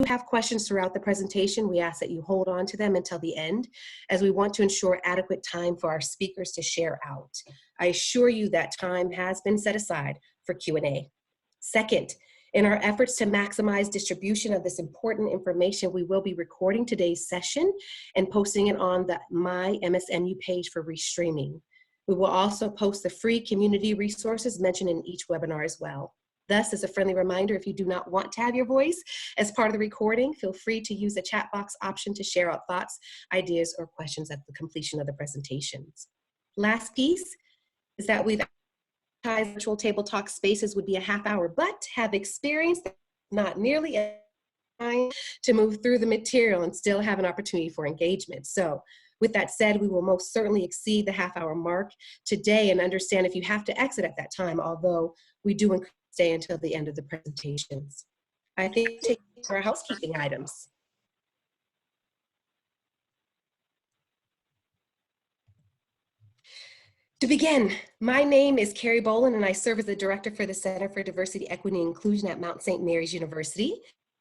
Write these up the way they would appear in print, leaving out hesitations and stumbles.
you have questions throughout the presentation, we ask that you hold on to them until the end, as we want to ensure adequate time for our speakers to share out. I assure you that time has been set aside for Q&A. Second, in our efforts to maximize distribution of this important information, we will be recording today's session and posting it on the My MSNU page for restreaming. We will also post the free community resources mentioned in each webinar as well. Thus, as a friendly reminder, if you do not want to have your voice as part of the recording, feel free to use the chat box option to share out thoughts, ideas, or questions at the completion of the presentations. Last piece is that we've advertised virtual table talk spaces would be a half hour, but have experienced not nearly enough time to move through the material and still have an opportunity for engagement. So with that said, we will most certainly exceed the half-hour mark today and understand if you have to exit at that time, although we do encourage you to stay until the end of the presentations. I think take our housekeeping items. To begin, my name is Carrie Boland, and I serve as the Director for the Center for Diversity, Equity, and Inclusion at Mount St. Mary's University.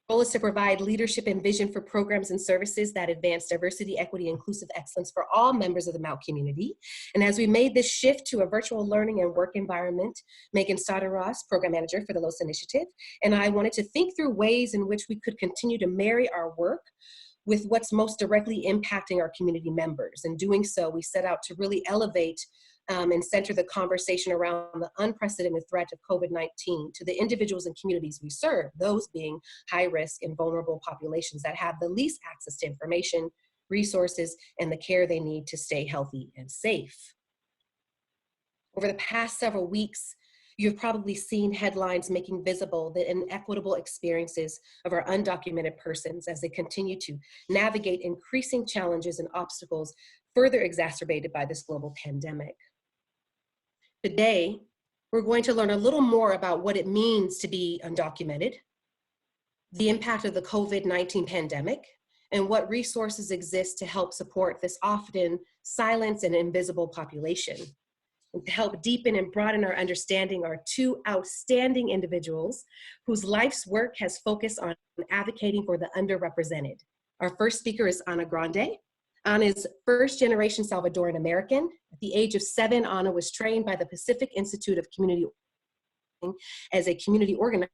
The goal is to provide leadership and vision for programs and services that advance diversity, equity, and inclusive excellence for all members of the Mount community. And as we made this shift to a virtual learning and work environment, Megan Stoddard-Ross, Program Manager for the LOS Initiative, and I wanted to think through ways in which we could continue to marry our work with what's most directly impacting our community members. In doing so, we set out to really elevate and center the conversation around the unprecedented threat of COVID-19 to the individuals and communities we serve, those being high risk and vulnerable populations that have the least access to information, resources, and the care they need to stay healthy and safe. Over the past several weeks, you've probably seen headlines making visible the inequitable experiences of our undocumented persons as they continue to navigate increasing challenges and obstacles further exacerbated by this global pandemic. Today, we're going to learn a little more about what it means to be undocumented, the impact of the COVID-19 pandemic, and what resources exist to help support this often silent and invisible population. And to help deepen and broaden our understanding are two outstanding individuals whose life's work has focused on advocating for the underrepresented. Our first speaker is Ana Grande. Ana is first-generation Salvadoran American. At the age of 7, Ana was trained by the Pacific Institute of Community Organizing as a community organizer,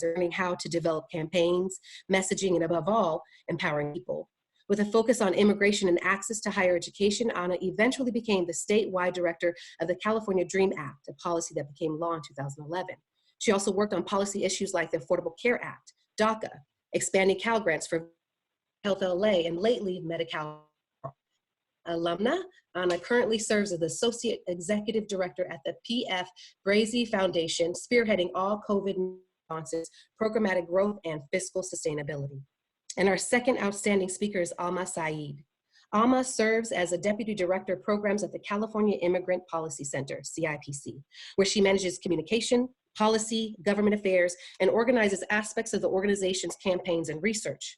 learning how to develop campaigns, messaging, and above all, empowering people. With a focus on immigration and access to higher education, Ana eventually became the statewide director of the California DREAM Act, a policy that became law in 2011. She also worked on policy issues like the Affordable Care Act, DACA, expanding Cal grants for Health LA, and lately Medi-Cal. Alumna, Ana currently serves as the Associate Executive Director at the P.F. Brazy Foundation, spearheading all COVID responses, programmatic growth, and fiscal sustainability. And our second outstanding speaker is Alma Saeed. Alma serves as a Deputy Director of Programs at the California Immigrant Policy Center, CIPC, where she manages communication, policy, government affairs, and organizes aspects of the organization's campaigns and research.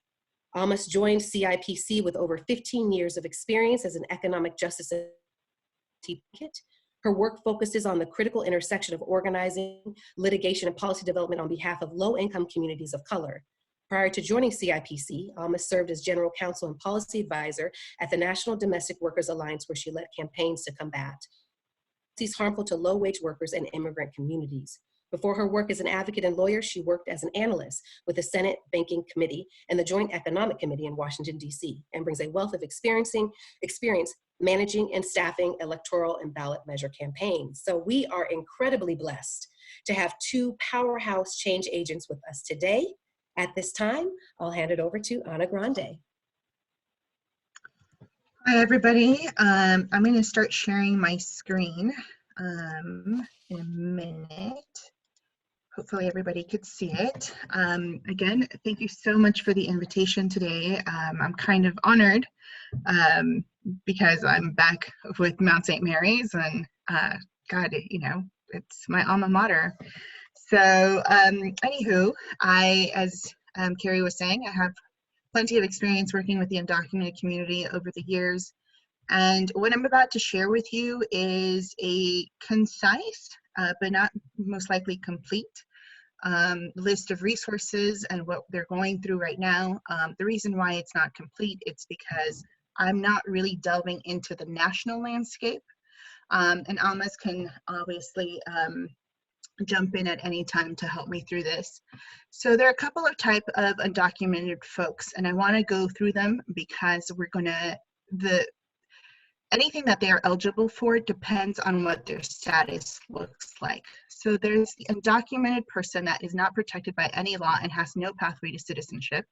Alma joined CIPC with over 15 years of experience as an economic justice advocate. Her work focuses on the critical intersection of organizing, litigation, and policy development on behalf of low-income communities of color. Prior to joining CIPC, Alma served as General Counsel and Policy Advisor at the National Domestic Workers Alliance, where she led campaigns to combat policies harmful to low-wage workers and immigrant communities. Before her work as an advocate and lawyer, she worked as an analyst with the Senate Banking Committee and the Joint Economic Committee in Washington, D.C., and brings a wealth of experience managing and staffing electoral and ballot measure campaigns. So we are incredibly blessed to have two powerhouse change agents with us today. At this time, I'll hand it over to Ana Grande. Hi, everybody. I'm going to start sharing my screen in a minute. Hopefully everybody could see it. Again, thank you so much for the invitation today. I'm kind of honored because I'm back with Mount St. Mary's, and God, you know, it's my alma mater. So anywho, as Carrie was saying, I have plenty of experience working with the undocumented community over the years. And what I'm about to share with you is a concise, but not most likely complete, list of resources and what they're going through right now. The reason why it's not complete, it's because I'm not really delving into the national landscape. And Almas can obviously jump in at any time to help me through this. So there are a couple of type of undocumented folks, and I want to go through them because we're going to, anything that they are eligible for depends on what their status looks like. So there's the undocumented person that is not protected by any law and has no pathway to citizenship.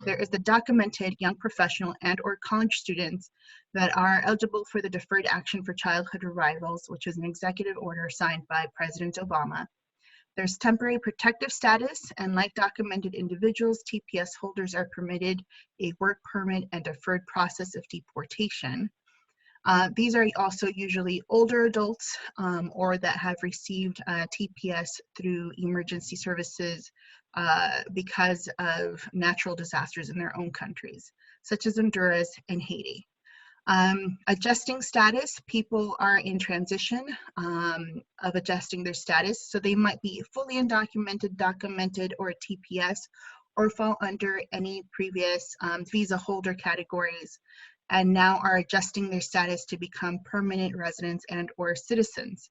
There is the documented young professional and or college students that are eligible for the Deferred Action for Childhood Arrivals, which is an executive order signed by President Obama. There's temporary protective status, and like documented individuals, TPS holders are permitted a work permit and deferred process of deportation. These are also usually older adults or that have received TPS through emergency services because of natural disasters in their own countries, such as Honduras and Haiti. Adjusting status, people are in transition of adjusting their status, so they might be fully undocumented, documented, or TPS, or fall under any previous visa holder categories, and now are adjusting their status to become permanent residents and or citizens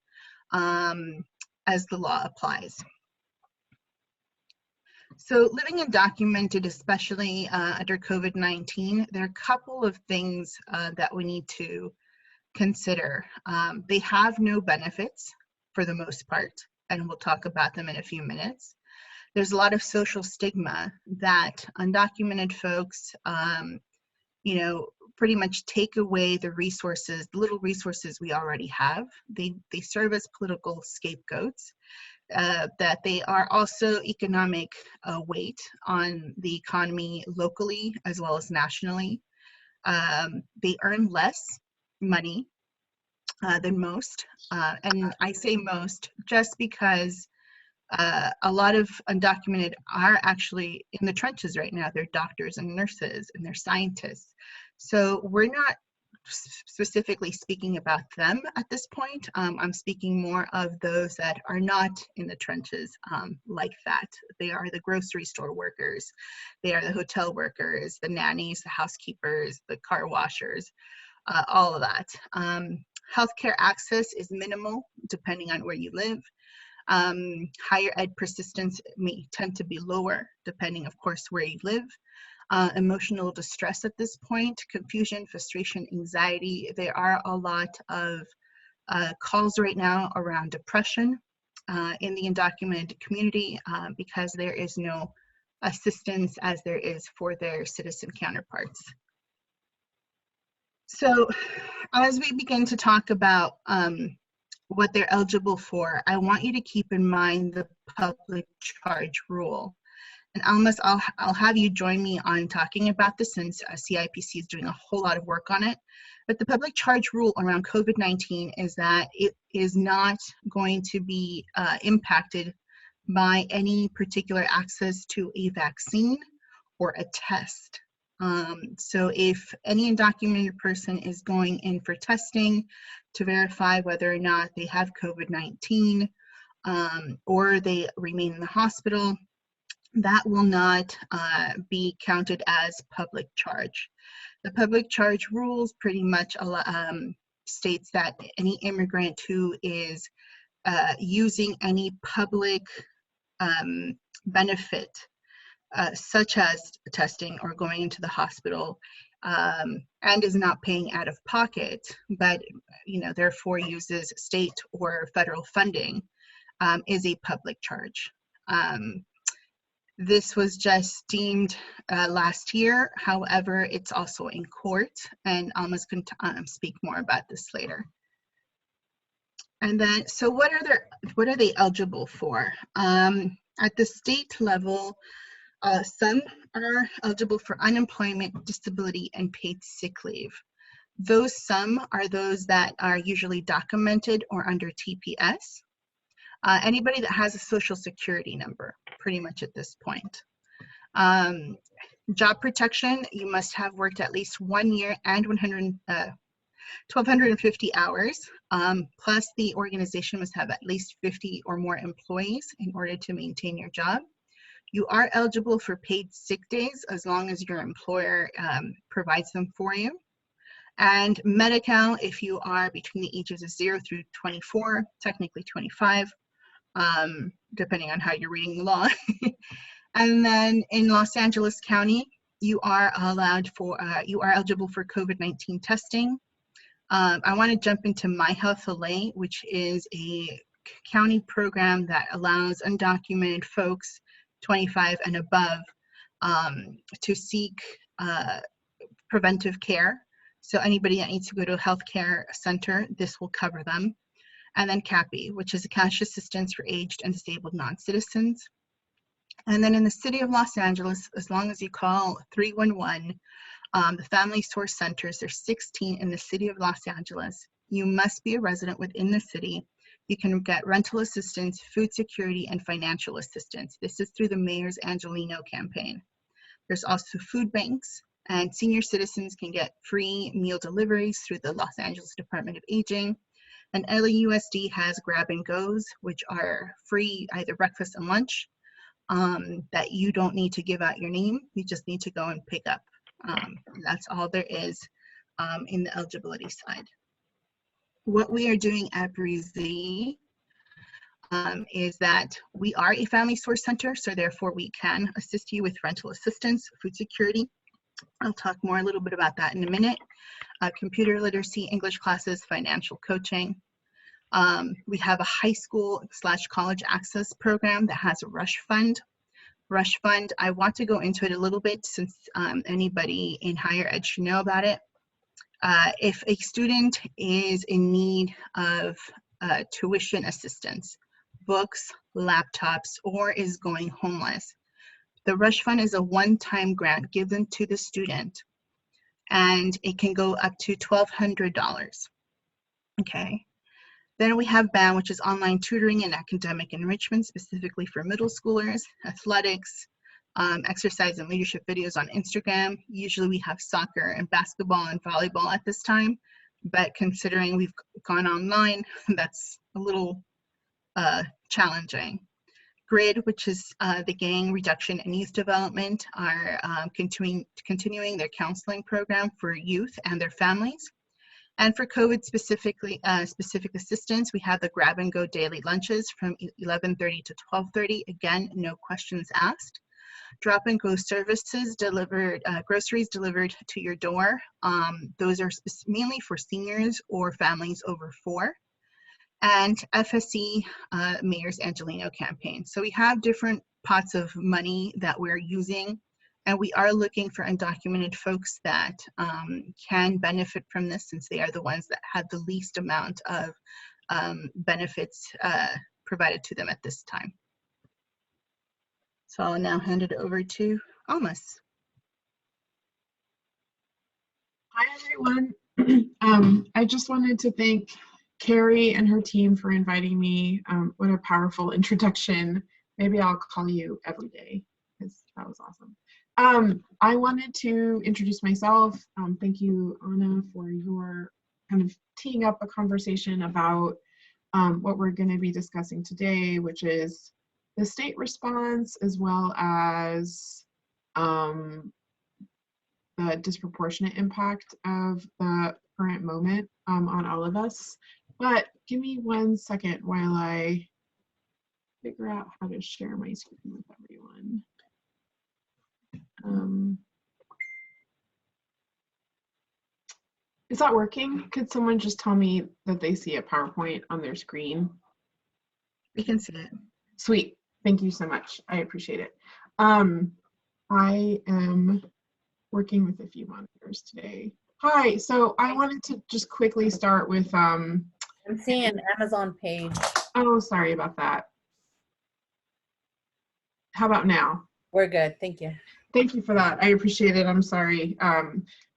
as the law applies. So living undocumented, especially under COVID-19, there are a couple of things that we need to consider. They have no benefits for the most part, and we'll talk about them in a few minutes. There's a lot of social stigma that undocumented folks, you know, pretty much take away the resources, the little resources we already have. They serve as political scapegoats, that they are also economic weight on the economy locally as well as nationally. They earn less money than most. And I say most just because a lot of undocumented are actually in the trenches right now. They're doctors and nurses and they're scientists. So we're not specifically speaking about them at this point. I'm speaking more of those that are not in the trenches like that. They are the grocery store workers. They are the hotel workers, the nannies, the housekeepers, the car washers, all of that. Healthcare access is minimal depending on where you live. Higher ed persistence may tend to be lower depending, of course, where you live. Emotional distress at this point, confusion, frustration, anxiety. There are a lot of calls right now around depression in the undocumented community because there is no assistance as there is for their citizen counterparts. So as we begin to talk about what they're eligible for, I want you to keep in mind the public charge rule. And Almas, I'll have you join me on talking about this since CIPC is doing a whole lot of work on it. But the public charge rule around COVID-19 is that it is not going to be impacted by any particular access to a vaccine or a test. So if any undocumented person is going in for testing to verify whether or not they have COVID-19 or they remain in the hospital, that will not be counted as public charge. The public charge rules pretty much states that any immigrant who is using any public benefit, such as testing or going into the hospital, and is not paying out of pocket, but therefore uses state or federal funding, is a public charge. This was just deemed last year. However, it's also in court, and Alma's going to speak more about this later. And then, so what are they eligible for? At the state level, some are eligible for unemployment, disability, and paid sick leave. Those some are those that are usually documented or under TPS. Anybody that has a social security number, pretty much at this point. Job protection, you must have worked at least 1 year and 1,250 hours, plus the organization must have at least 50 or more employees in order to maintain your job. You are eligible for paid sick days as long as your employer provides them for you. And Medi-Cal if you are between the ages of 0 through 24, technically 25, depending on how you're reading the law. And then in Los Angeles County, you are eligible for COVID-19 testing. I want to jump into My Health LA, which is a county program that allows undocumented folks 25 and above to seek preventive care. So anybody that needs to go to a healthcare center, this will cover them. And then CAPI, which is a cash assistance for aged and disabled non-citizens. And then in the city of Los Angeles, as long as you call 311, the Family Source Centers, there's 16 in the city of Los Angeles. You must be a resident within the city. You can get rental assistance, food security, and financial assistance. This is through the Mayor's Angelino campaign. There's also food banks, and senior citizens can get free meal deliveries through the Los Angeles Department of Aging. And LAUSD has grab and goes, which are free either breakfast and lunch, that you don't need to give out your name. You just need to go and pick up. That's all there is in the eligibility side. What we are doing at Breezy is that we are a family source center, so therefore we can assist you with rental assistance, food security. I'll talk more a little bit about that in a minute. Computer literacy, English classes, financial coaching. We have a high school / college access program that has a Rush Fund. Rush Fund, I want to go into it a little bit since anybody in higher ed should know about it. If a student is in need of tuition assistance, books, laptops, or is going homeless, the Rush Fund is a one-time grant given to the student, and it can go up to $1,200. Okay. Then we have BAM, which is online tutoring and academic enrichment, specifically for middle schoolers, athletics, exercise and leadership videos on Instagram. Usually we have soccer and basketball and volleyball at this time, but considering we've gone online, that's a little challenging. GRID, which is the Gang Reduction and Youth Development, are continuing their counseling program for youth and their families. And for COVID specific assistance, we have the grab and go daily lunches from 11:30 to 12:30. Again, no questions asked. Drop and go services delivered, groceries delivered to your door. Those are mainly for seniors or families over 4. And FSC, Mayor's Angelino campaign. So we have different pots of money that we're using, and we are looking for undocumented folks that can benefit from this, since they are the ones that have the least amount of benefits provided to them at this time. So I'll now hand it over to Almas. Hi, everyone. I just wanted to thank Carrie and her team for inviting me. What a powerful introduction. Maybe I'll call you every day, because that was awesome. I wanted to introduce myself. Thank you, Anna, for your kind of teeing up a conversation about what we're going to be discussing today, which is the state response, as well as the disproportionate impact of the current moment on all of us. But give me 1 second while I figure out how to share my screen with everyone. Is that working? Could someone just tell me that they see a PowerPoint on their screen? We can see it. Sweet. Thank you so much. I appreciate it. I am working with a few monitors today. Hi. So I wanted to just quickly start with I'm seeing an Amazon page. Oh, sorry about that. How about now? We're good. Thank you. Thank you for that. I appreciate it. I'm sorry.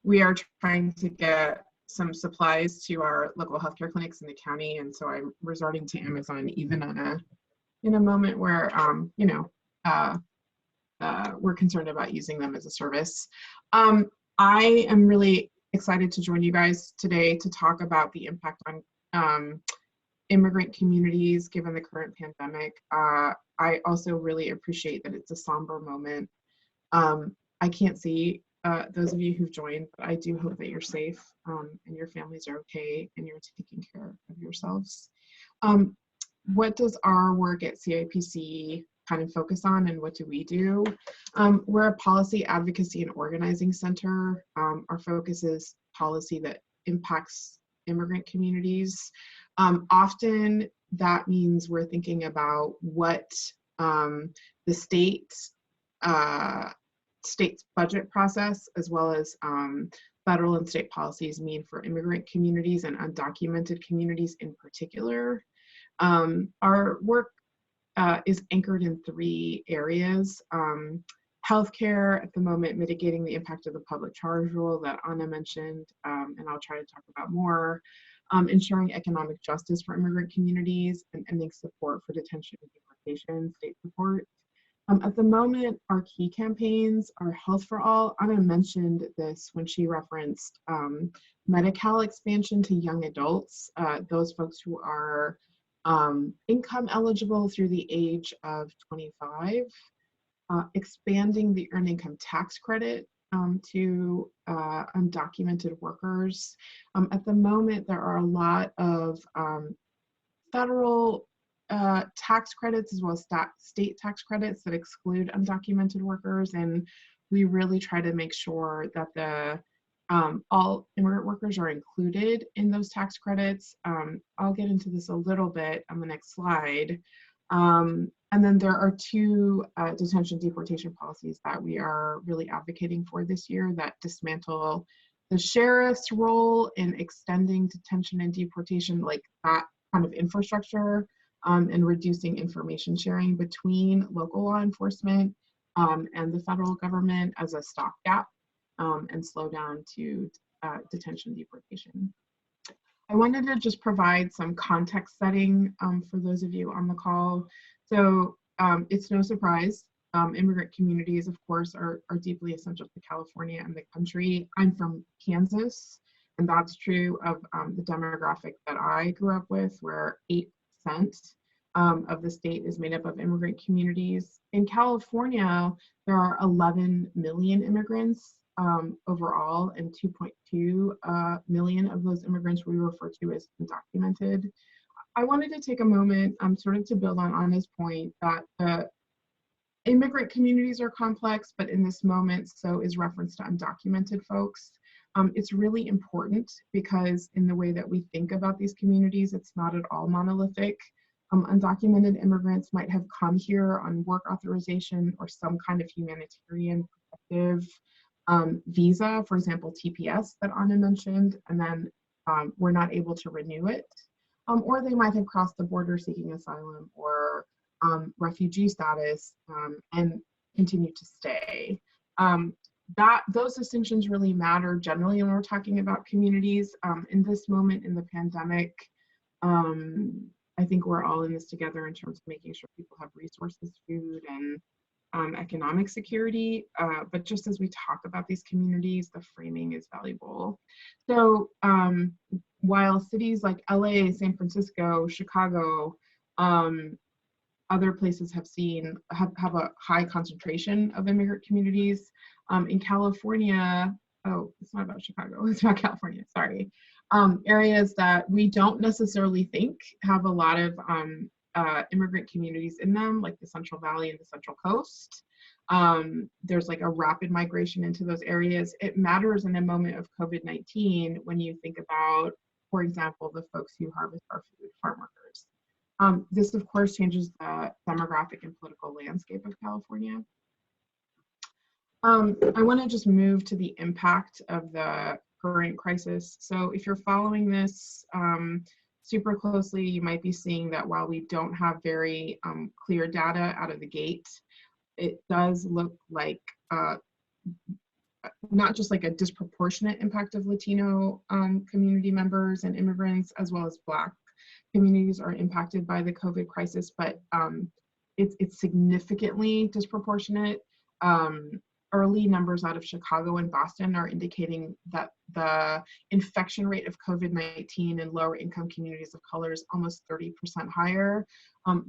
We are trying to get some supplies to our local healthcare clinics in the county, and so I'm resorting to Amazon even in a moment where we're concerned about using them as a service. I am really excited to join you guys today to talk about the impact on immigrant communities given the current pandemic. I also really appreciate that it's a somber moment. I can't see those of you who've joined, but I do hope that you're safe and your families are okay and you're taking care of yourselves. What does our work at CIPC kind of focus on, and what do we do? We're a policy advocacy and organizing center. Our focus is policy that impacts immigrant communities. Often that means we're thinking about what the state's budget process, as well as federal and state policies mean for immigrant communities and undocumented communities in particular. Our work is anchored in 3 areas. Healthcare at the moment, mitigating the impact of the public charge rule that Anna mentioned, and I'll try to talk about more. Ensuring economic justice for immigrant communities and ending support for detention and deportation, state support. At the moment, our key campaigns are Health for All. Anna mentioned this when she referenced Medi-Cal expansion to young adults, those folks who are income eligible through the age of 25, expanding the earned income tax credit to undocumented workers. At the moment, there are a lot of federal tax credits as well as state tax credits that exclude undocumented workers, and we really try to make sure that all immigrant workers are included in those tax credits. I'll get into this a little bit on the next slide. And then there are 2 detention deportation policies that we are really advocating for this year that dismantle the sheriff's role in extending detention and deportation, like that kind of infrastructure, and reducing information sharing between local law enforcement and the federal government as a stopgap and slow down to detention deportation. I wanted to just provide some context setting for those of you on the call. So it's no surprise, immigrant communities, of course, are deeply essential to California and the country. I'm from Kansas, and that's true of the demographic that I grew up with, where 8% of the state is made up of immigrant communities. In California, there are 11 million immigrants overall, and 2.2 million of those immigrants we refer to as undocumented. I wanted to take a moment sort of to build on Anna's point that the immigrant communities are complex, but in this moment, so is reference to undocumented folks. It's really important because in the way that we think about these communities, it's not at all monolithic. Undocumented immigrants might have come here on work authorization or some kind of humanitarian protective visa, for example, TPS that Anna mentioned, and then we're not able to renew it. Or they might have crossed the border seeking asylum or refugee status and continue to stay. Those distinctions really matter generally when we're talking about communities. In this moment in the pandemic, I think we're all in this together in terms of making sure people have resources, food, and economic security. But just as we talk about these communities, the framing is valuable. So while cities like LA, San Francisco, Chicago, other places have a high concentration of immigrant communities, in California, oh, it's not about Chicago, it's about California, sorry. Areas that we don't necessarily think have a lot of immigrant communities in them, like the Central Valley and the Central Coast. There's like a rapid migration into those areas. It matters in a moment of COVID-19 when you think about, for example, the folks who harvest our food, farm workers. This, of course, changes the demographic and political landscape of California. I want to just move to the impact of the current crisis. So if you're following this super closely, you might be seeing that while we don't have very clear data out of the gate, it does look like not just like a disproportionate impact of Latino community members and immigrants, as well as Black communities are impacted by the COVID crisis, but it's significantly disproportionate. early numbers out of Chicago and Boston are indicating that the infection rate of COVID-19 in lower income communities of color is almost 30% higher.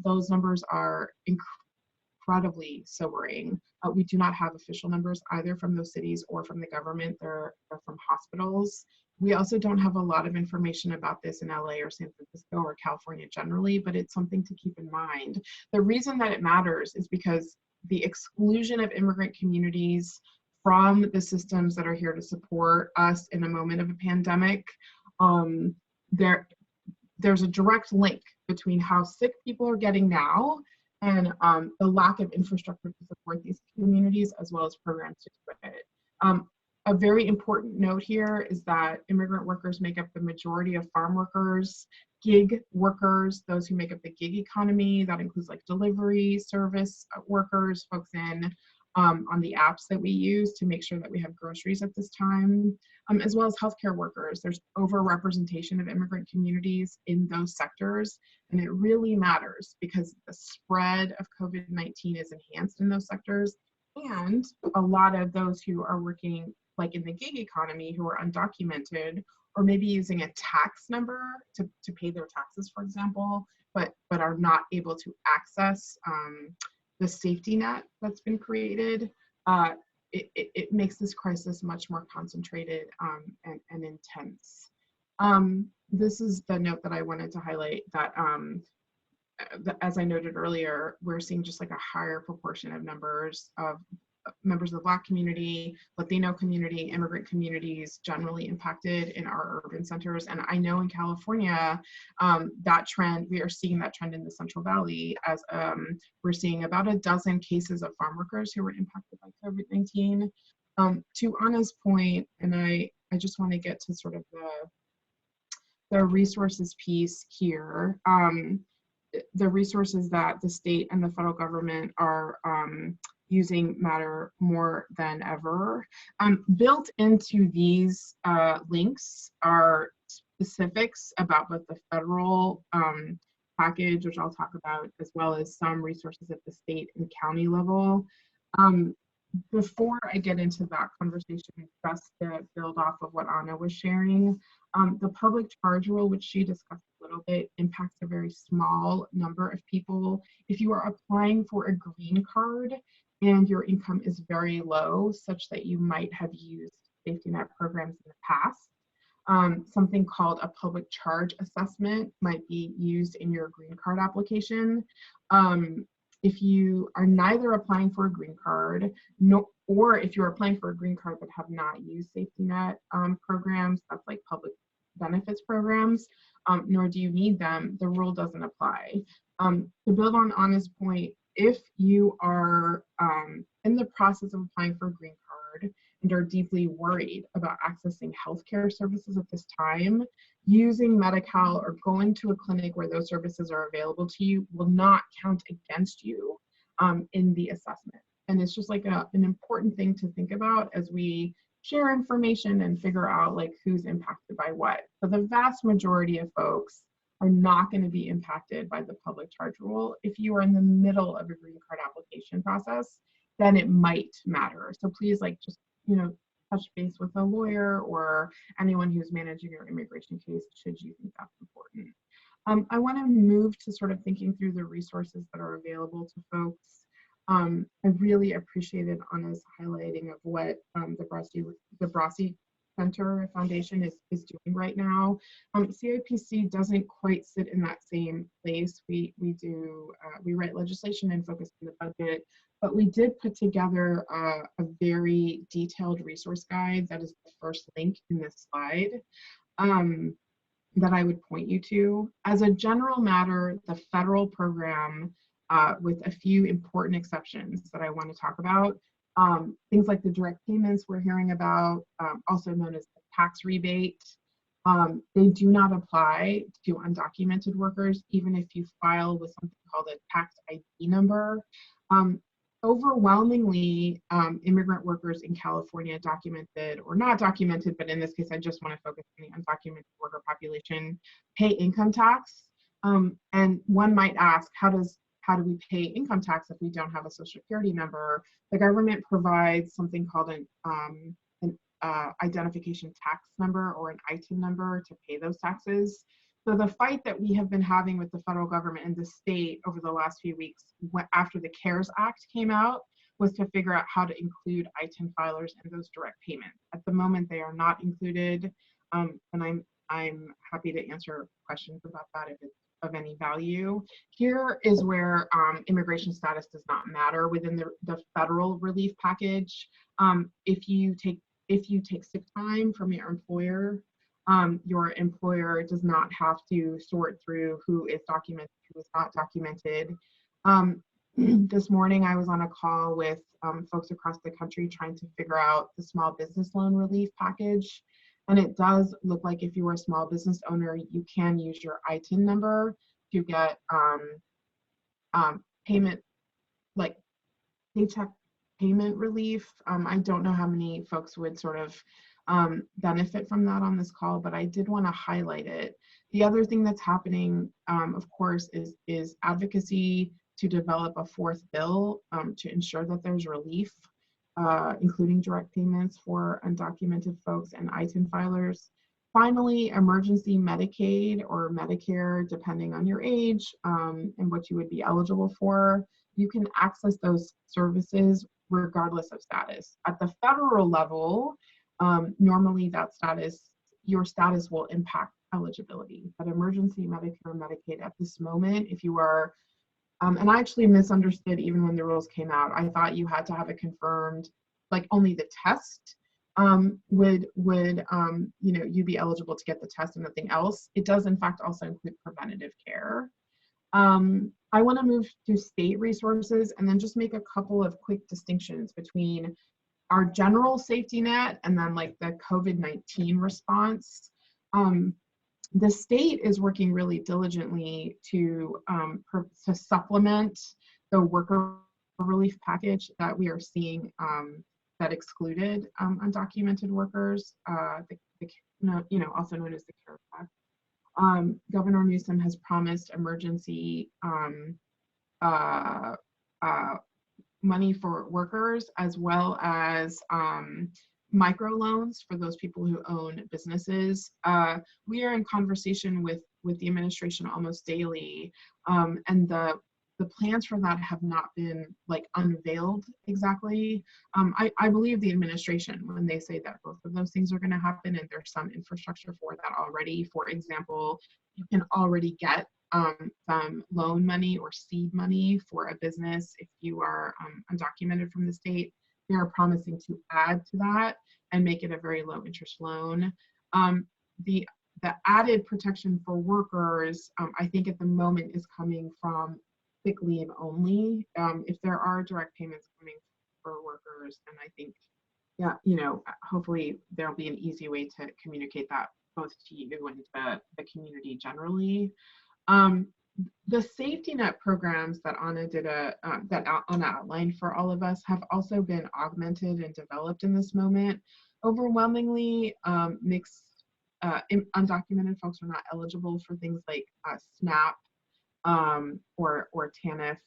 Those numbers are incredibly sobering. We do not have official numbers either from those cities or from the government. They're from hospitals. We also don't have a lot of information about this in LA or San Francisco or California generally, but it's something to keep in mind. The reason that it matters is because the exclusion of immigrant communities from the systems that are here to support us in a moment of a pandemic, there's a direct link between how sick people are getting now and the lack of infrastructure to support these communities, as well as programs to do it. A very important note here is that immigrant workers make up the majority of farm workers, gig workers, those who make up the gig economy. That includes like delivery service workers, folks in on the apps that we use to make sure that we have groceries at this time, as well as healthcare workers. There's overrepresentation of immigrant communities in those sectors, and it really matters because the spread of COVID-19 is enhanced in those sectors, and a lot of those who are working like in the gig economy who are undocumented or maybe using a tax number to pay their taxes, for example, but are not able to access the safety net that's been created. It makes this crisis much more concentrated and intense. This is the note that I wanted to highlight, that as I noted earlier, we're seeing just like a higher proportion of members of the Black community, Latino community, immigrant communities generally impacted in our urban centers. And I know in California, that trend, we are seeing that trend in the Central Valley, as we're seeing about a dozen cases of farm workers who were impacted by COVID-19. To Anna's point, and I just want to get to sort of the resources piece here. The resources that the state and the federal government are using matter more than ever. Built into these links are specifics about both the federal package, which I'll talk about, as well as some resources at the state and county level. Before I get into that conversation, just to build off of what Anna was sharing, the public charge rule, which she discussed a little bit, impacts a very small number of people. If you are applying for a green card and your income is very low, such that you might have used safety net programs in the past, something called a public charge assessment might be used in your green card application. If you are neither applying for a green card, or if you're applying for a green card but have not used safety net programs, that's like public benefits programs, nor do you need them, the rule doesn't apply. To build on Anna's point, if you are in the process of applying for a green card and are deeply worried about accessing healthcare services at this time, using Medi-Cal or going to a clinic where those services are available to you will not count against you in the assessment. And it's just like an important thing to think about as we share information and figure out like who's impacted by what. But the vast majority of folks are not going to be impacted by the public charge rule. If you are in the middle of a green card application process, then it might matter. So please, like, just, you know, touch base with a lawyer or anyone who's managing your immigration case should you think that's important. I want to move to sort of thinking through the resources that are available to folks. I really appreciated Anna's highlighting of what the Brasi Center Foundation is doing right now. CIPC doesn't quite sit in that same place. We write legislation and focus on the budget, but we did put together a very detailed resource guide that is the first link in this slide that I would point you to. As a general matter, the federal program, with a few important exceptions that I want to talk about, things like the direct payments we're hearing about, also known as the tax rebate, they do not apply to undocumented workers, even if you file with something called a tax ID number. Overwhelmingly, immigrant workers in California, documented or not documented, but in this case, I just want to focus on the undocumented worker population, pay income tax. And one might ask, how how do we pay income tax if we don't have a social security number? The government provides something called an identification tax number or an ITIN number to pay those taxes. So the fight that we have been having with the federal government and the state over the last few weeks after the CARES Act came out was to figure out how to include ITIN filers in those direct payments. At the moment, they are not included, and I'm happy to answer questions about that if it's of any value. Here is where immigration status does not matter within the federal relief package. If you take sick time from your employer does not have to sort through who is documented, who is not documented. This morning I was on a call with folks across the country trying to figure out the small business loan relief package. And it does look like if you are a small business owner, you can use your ITIN number to get payment, like paycheck payment relief. I don't know how many folks would sort of benefit from that on this call, but I did want to highlight it. The other thing that's happening, of course, is advocacy to develop a fourth bill to ensure that there's relief, including direct payments for undocumented folks and ITIN filers. Finally, emergency Medicaid or Medicare, depending on your age and what you would be eligible for, you can access those services regardless of status. At the federal level, normally your status will impact eligibility. But emergency Medicare or Medicaid at this moment, if you are, and I actually misunderstood even when the rules came out, I thought you had to have it confirmed, like only the test would you'd be eligible to get the test and nothing else. It does in fact also include preventative care. I want to move to state resources and then just make a couple of quick distinctions between our general safety net and then like the COVID-19 response. The state is working really diligently to supplement the worker relief package that we are seeing that excluded undocumented workers, also known as the CARES Act. Governor Newsom has promised emergency money for workers, as well as microloans for those people who own businesses. We are in conversation with the administration almost daily, and the plans for that have not been like unveiled exactly. I believe the administration when they say that both of those things are going to happen, and there's some infrastructure for that already. For example, you can already get some loan money or seed money for a business if you are undocumented from the state. They are promising to add to that and make it a very low interest loan. The added protection for workers, I think at the moment is coming from sick leave only. If there are direct payments coming for workers, then I think, hopefully there'll be an easy way to communicate that both to you and the community generally. The safety net programs that Anna Anna outlined for all of us have also been augmented and developed in this moment. Overwhelmingly, mixed undocumented folks are not eligible for things like SNAP or TANF,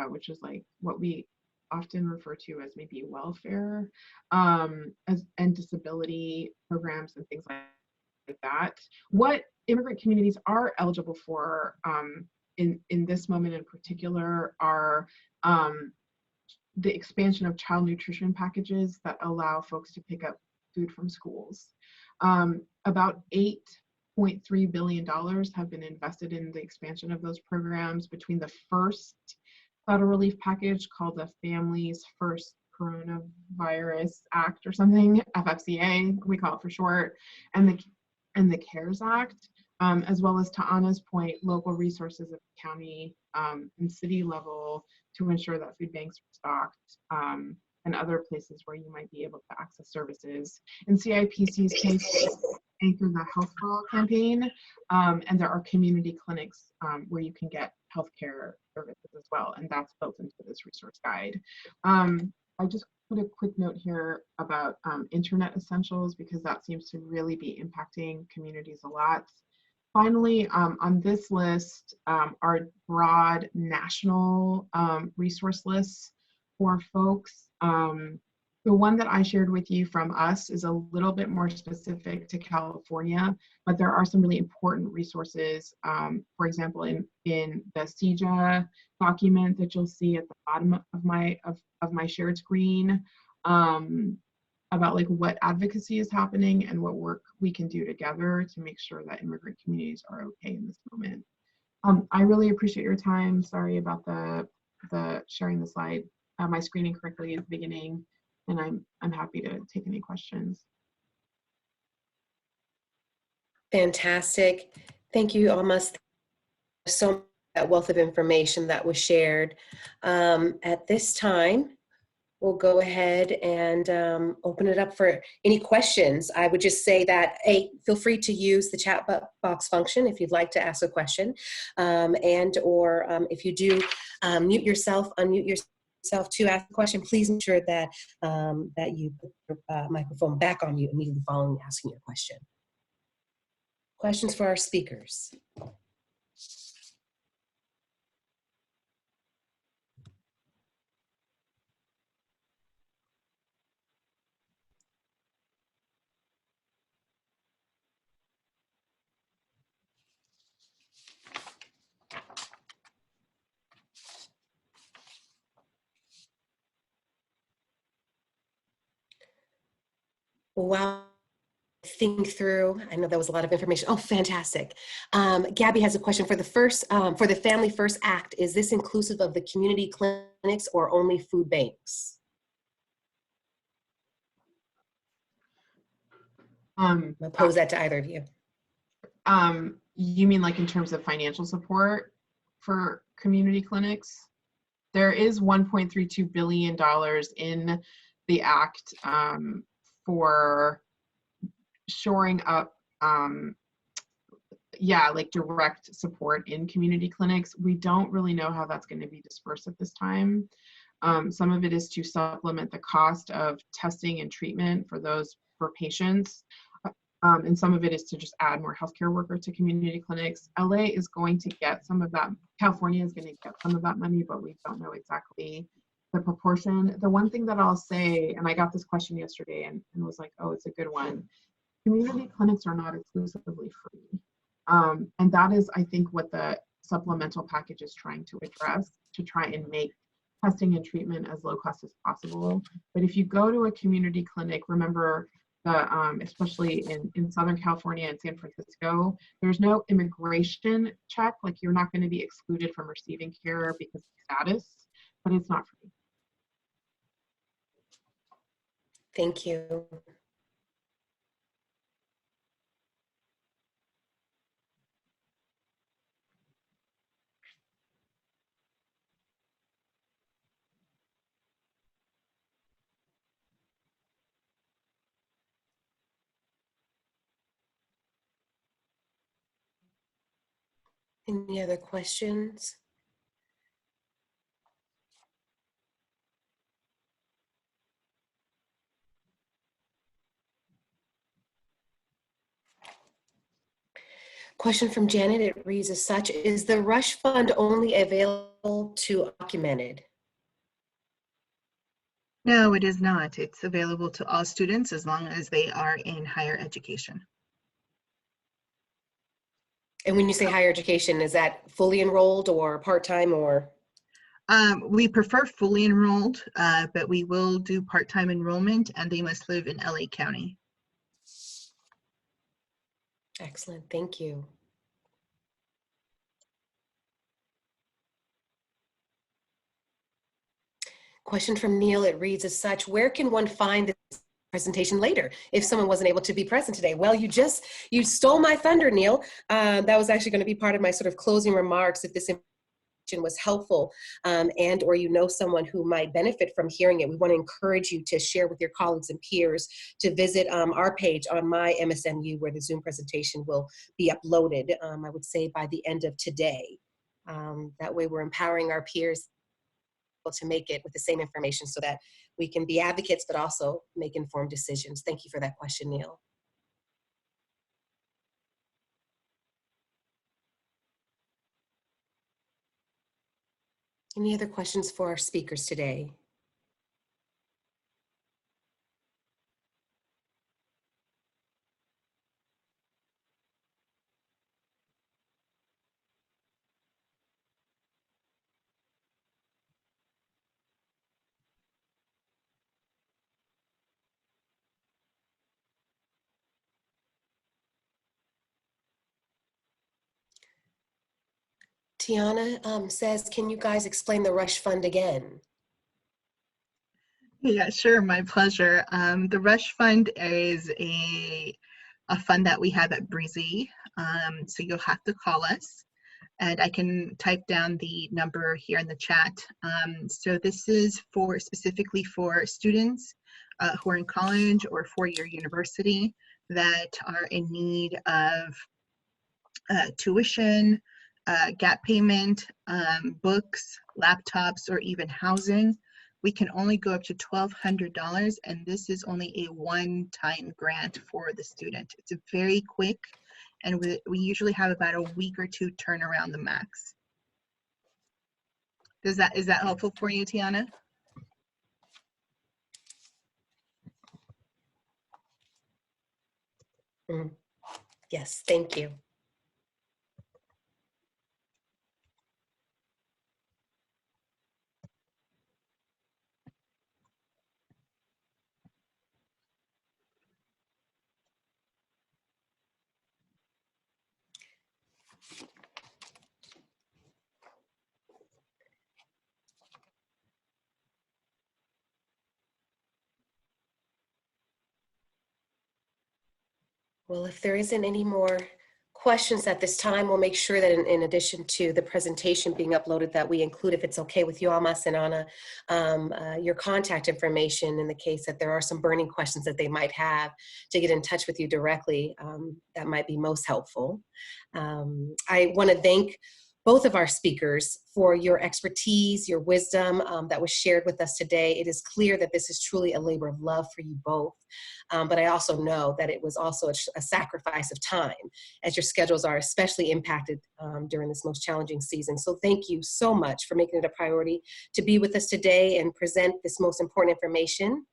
which is like what we often refer to as maybe welfare, and disability programs and things like that. What immigrant communities are eligible for in this moment in particular are the expansion of child nutrition packages that allow folks to pick up food from schools. About $8.3 billion have been invested in the expansion of those programs between the first federal relief package called the Families First Coronavirus Act or something, FFCA, we call it for short, and the CARES Act, as well as, to Anna's point, local resources at the county and city level to ensure that food banks are stocked, and other places where you might be able to access services. In CIPC's case, anchor the Health for All campaign, and there are community clinics where you can get healthcare services as well, and that's built into this resource guide. I just put a quick note here about internet essentials because that seems to really be impacting communities a lot. Finally, on this list are broad national resource lists for folks. The one that I shared with you from us is a little bit more specific to California, but there are some really important resources. For example, in the CEJA document that you'll see at the bottom of my shared screen, about like what advocacy is happening and what work we can do together to make sure that immigrant communities are okay in this moment. I really appreciate your time. Sorry about the sharing the slide, my screening correctly at the beginning, and I'm happy to take any questions. Fantastic. Thank you, Almas. So much, that wealth of information that was shared. At this time, we'll go ahead and open it up for any questions. I would just say that, feel free to use the chat box function if you'd like to ask a question, or if you do, unmute yourself to ask a question. Please make sure that, that you put your microphone back on mute immediately following asking your question. Questions for our speakers? Wow. Think through, I know that was a lot of information. Oh, fantastic. Gabby has a question for the Family First Act. Is this inclusive of the community clinics or only food banks? I'll pose that to either of you. You mean like in terms of financial support for community clinics? There is $1.32 billion in the act for shoring up, like direct support in community clinics. We don't really know how that's going to be dispersed at this time. Some of it is to supplement the cost of testing and treatment for patients. And some of it is to just add more healthcare workers to community clinics. LA is going to get some of that. California is going to get some of that money, but we don't know exactly the proportion. The one thing that I'll say, and I got this question yesterday and was like, oh, it's a good one. Community clinics are not exclusively free. And that is, I think, what the supplemental package is trying to address, to try and make testing and treatment as low cost as possible. But if you go to a community clinic, remember, especially in Southern California and San Francisco, there's no immigration check. Like, you're not going to be excluded from receiving care because of status, but it's not free. Thank you. Any other questions? Question from Janet, it reads as such: is the Rush Fund only available to undocumented? No, it is not. It's available to all students as long as they are in higher education. And when you say higher education, is that fully enrolled or part-time or? We prefer fully enrolled, but we will do part-time enrollment, and they must live in LA County. Excellent, thank you. Question from Neil, it reads as such: where can one find this presentation later if someone wasn't able to be present today? Well, you stole my thunder, Neil. That was actually going to be part of my sort of closing remarks. If this information was helpful and or you know someone who might benefit from hearing it, we want to encourage you to share with your colleagues and peers to visit our page on my MSMU where the Zoom presentation will be uploaded, I would say by the end of today. That way we're empowering our peers to make it with the same information so that we can be advocates but also make informed decisions. Thank you for that question, Neil. Any other questions for our speakers today? Tiana says, can you guys explain the Rush Fund again? Yeah, sure, my pleasure. The Rush Fund is a fund that we have at Breezy. So you'll have to call us, and I can type down the number here in the chat. So this is for specifically for students who are in college or four-year university that are in need of tuition, gap payment, books, laptops, or even housing. We can only go up to $1,200, and this is only a one-time grant for the student. It's a very quick, and we usually have about a week or two turnaround the max. Is that helpful for you, Tiana? Yes, thank you. Well, if there isn't any more questions at this time, we'll make sure that in addition to the presentation being uploaded, that we include, if it's okay with you, Almas and Anna, your contact information in the case that there are some burning questions that they might have to get in touch with you directly. That might be most helpful. I want to thank both of our speakers for your expertise, your wisdom that was shared with us today. It is clear that this is truly a labor of love for you both. But I also know that it was also a sacrifice of time, as your schedules are especially impacted during this most challenging season. So thank you so much for making it a priority to be with us today and present this most important information.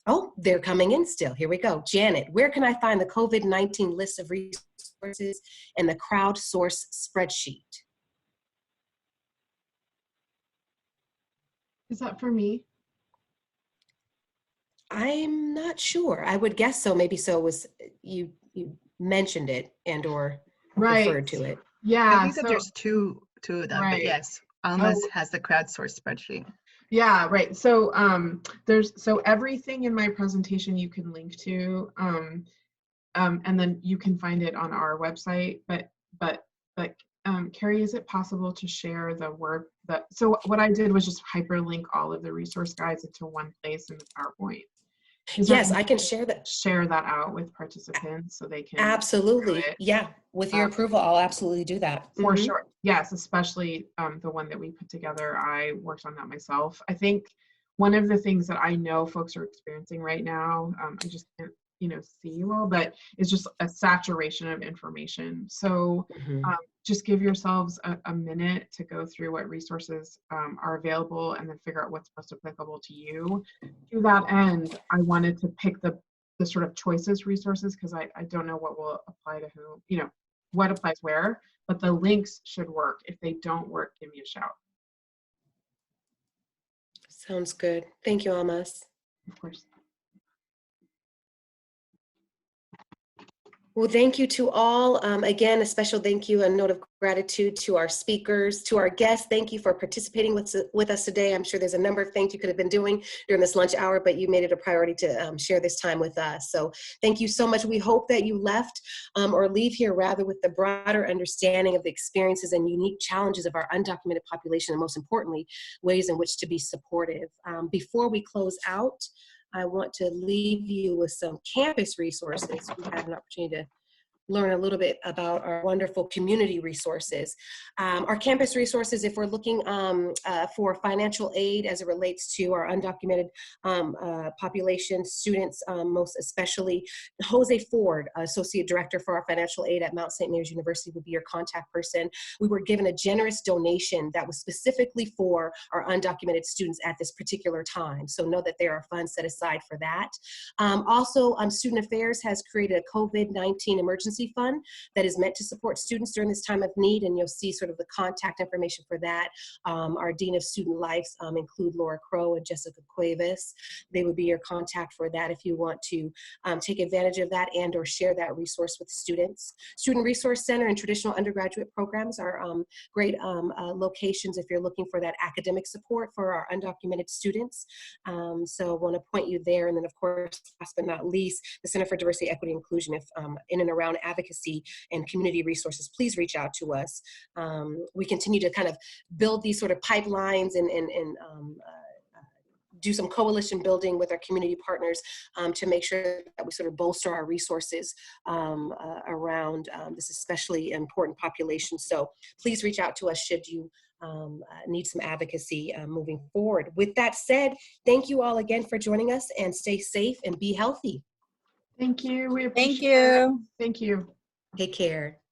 Oh, they're coming in still. Here we go. Janet, where can I find the COVID-19 list of resources and the Crowdsource spreadsheet? Is that for me? I'm not sure. I would guess so. Maybe so. Was you mentioned it and or referred to it? I Yeah. think that there's two of them, but yes, Almas has the Crowdsource spreadsheet. Yeah, right. So so everything in my presentation you can link to, and then you can find it on our website. But Carrie, is it possible to share the Word? So what I did was just hyperlink all of the resource guides into one place in the PowerPoint. Yes, I can share that. Share that out with participants so they can. Absolutely. Yeah. With your approval, I'll absolutely do that. For sure. Yes, especially the one that we put together. I worked on that myself. I think one of the things that I know folks are experiencing right now, I just can't, see you all, but it's just a saturation of information. So just give yourselves a minute to go through what resources are available and then figure out what's most applicable to you. To that end, I wanted to pick the sort of choices resources because I don't know what will apply to who, what applies where, but the links should work. If they don't work, give me a shout. Sounds good. Thank you, Almas. Of course. Well, thank you to all. Again, a special thank you, a note of gratitude to our speakers, to our guests. Thank you for participating with us today. I'm sure there's a number of things you could have been doing during this lunch hour, but you made it a priority to share this time with us. So thank you so much. We hope that you left or leave here rather with the broader understanding of the experiences and unique challenges of our undocumented population, and most importantly, ways in which to be supportive. Before we close out, I want to leave you with some campus resources. We had an opportunity to learn a little bit about our wonderful community resources. Our campus resources, if we're looking for financial aid as it relates to our undocumented population, students, most especially, Jose Ford, Associate Director for our financial aid at Mount St. Mary's University, would be your contact person. We were given a generous donation that was specifically for our undocumented students at this particular time. So know that there are funds set aside for that. Also, Student Affairs has created a COVID-19 emergency fund that is meant to support students during this time of need, and you'll see sort of the contact information for that. Our Dean of Student Life include Laura Crow and Jessica Cuevas. They would be your contact for that if you want to take advantage of that and or share that resource with students. Student Resource Center and traditional undergraduate programs are great locations if you're looking for that academic support for our undocumented students. So I want to point you there. And then of course, last but not least, the Center for Diversity, Equity, and Inclusion. If in and around advocacy and community resources, please reach out to us. We continue to kind of build these sort of pipelines and do some coalition building with our community partners to make sure that we sort of bolster our resources around this especially important population. So please reach out to us should you need some advocacy moving forward. With that said, thank you all again for joining us, and stay safe and be healthy. Thank you. We Thank appreciate it. you. Thank you. Take care.